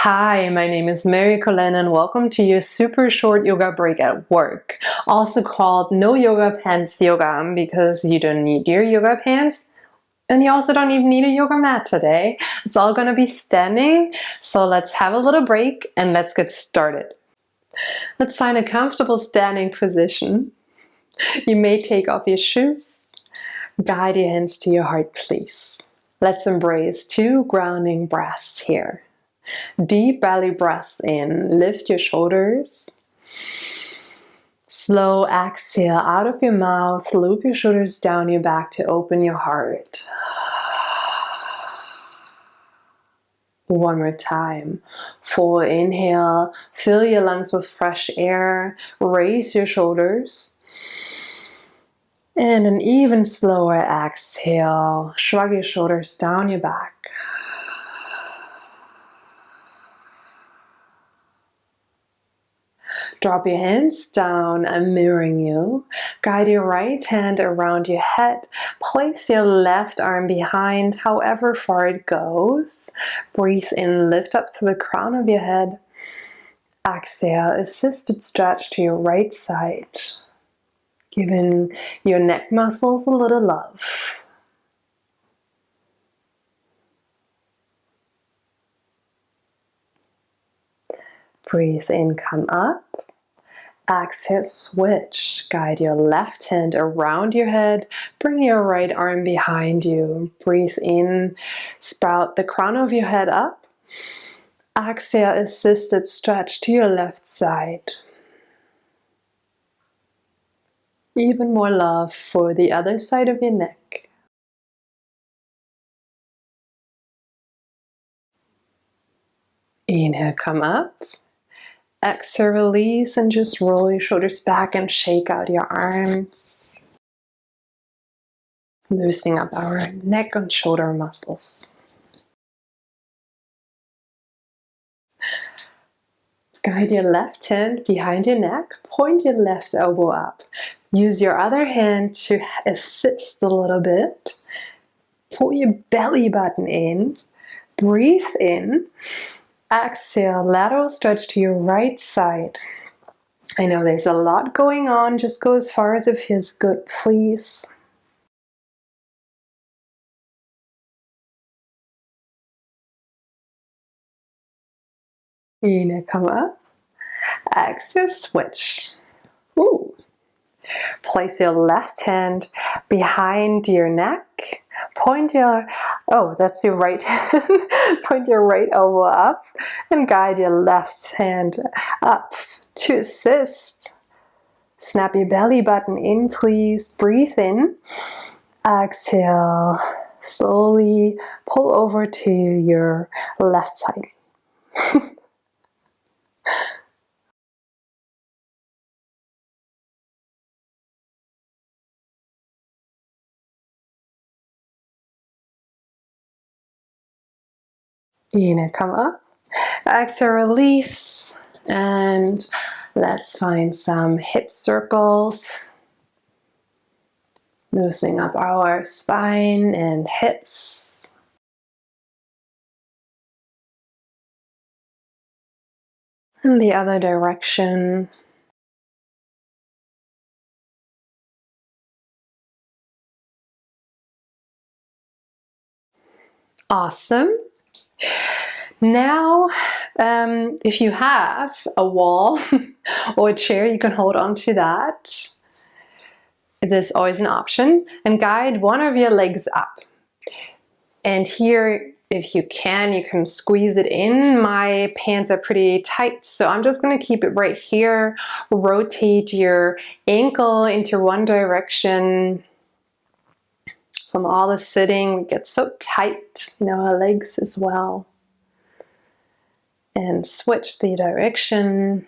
Hi, my name is Mary Colin and welcome to your super short yoga break at work, also called no yoga pants yoga because you don't need your yoga pants and you also don't even need a yoga mat today. It's all going to be standing, so let's have a little break and let's get started. Let's find a comfortable standing position. You may take off your shoes. Guide your hands to your heart, please. Let's embrace 2 grounding breaths here. Deep belly breaths in, lift your shoulders. Slow exhale out of your mouth, loop your shoulders down your back to open your heart. One more time. Full inhale, fill your lungs with fresh air, raise your shoulders. And an even slower exhale, shrug your shoulders down your back. Drop your hands down and mirroring you. Guide your right hand around your head. Place your left arm behind, however far it goes. Breathe in, lift up to the crown of your head. Exhale, assisted stretch to your right side. Giving your neck muscles a little love. Breathe in, come up. Exhale, switch. Guide your left hand around your head. Bring your right arm behind you. Breathe in, sprout the crown of your head up. Exhale, assisted stretch to your left side. Even more love for the other side of your neck. Inhale, come up. Exhale, release and just roll your shoulders back and shake out your arms. Loosening up our neck and shoulder muscles. Guide your left hand behind your neck, point your left elbow up. Use your other hand to assist a little bit. Pull your belly button in. Breathe in. Exhale, lateral stretch to your right side. I know there's a lot going on. Just go as far as it feels good, please. Inhale, come up. Exhale, switch. Ooh. Place your left hand behind your neck. Point your, that's your right hand. Point your right elbow up and guide your left hand up to assist. Snap your belly button in, please. Breathe in. Exhale. Slowly pull over to your left side. Inhale, come up. Exhale, release. And let's find some hip circles. Loosening up our spine and hips. And the other direction. Awesome. Now, if you have a wall or a chair, you can hold on to that. There's always an option. And guide one of your legs up. And here, if you can squeeze it in. My pants are pretty tight, so I'm just going to keep it right here. Rotate your ankle into one direction. From all the sitting, we get so tight, our legs as well. And switch the direction.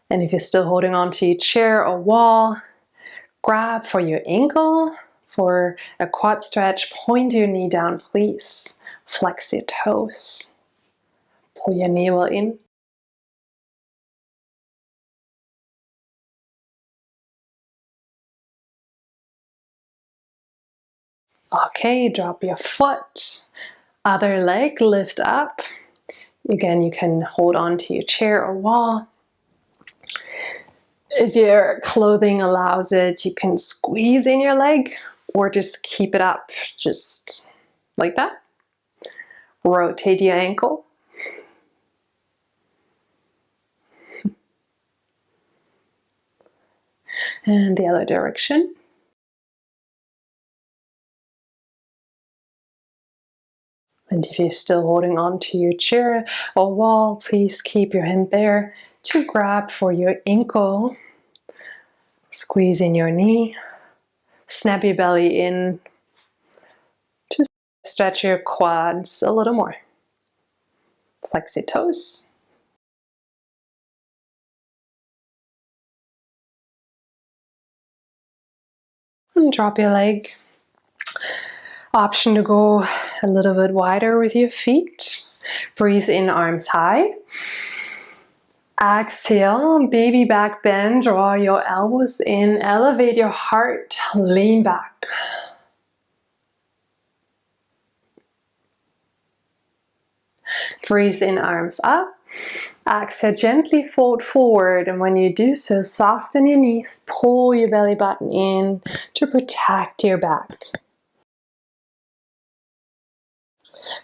And if you're still holding on to your chair or wall, grab for your ankle. For a quad stretch, point your knee down, please. Flex your toes. Pull your navel in. Okay, drop your foot. Other leg, lift up. Again, you can hold on to your chair or wall. If your clothing allows it, you can squeeze in your leg or just keep it up, just like that. Rotate your ankle. And the other direction. And if you're still holding on to your chair or wall, please keep your hand there to grab for your ankle. Squeeze in your knee. Snap your belly in. Just stretch your quads a little more. Flex your toes. And drop your leg. Option to go a little bit wider with your feet. Breathe in, arms high. Exhale, baby back bend. Draw your elbows in. Elevate your heart. Lean back. Breathe in, arms up. Exhale, gently fold forward, and when you do so, soften your knees, pull your belly button in to protect your back.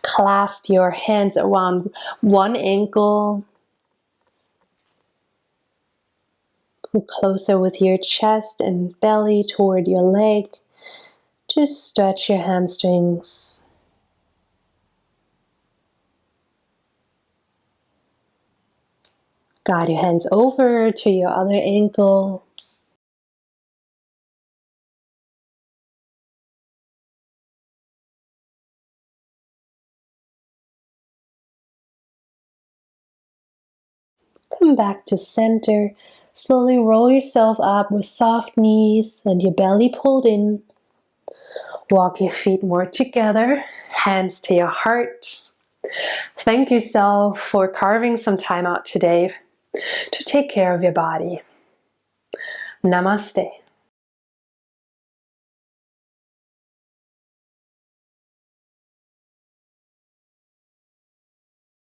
Clasp your hands around one ankle. Go closer with your chest and belly toward your leg. Just stretch your hamstrings. Guide your hands over to your other ankle. Come back to center. Slowly roll yourself up with soft knees and your belly pulled in. Walk your feet more together, hands to your heart. Thank yourself for carving some time out today to take care of your body. Namaste.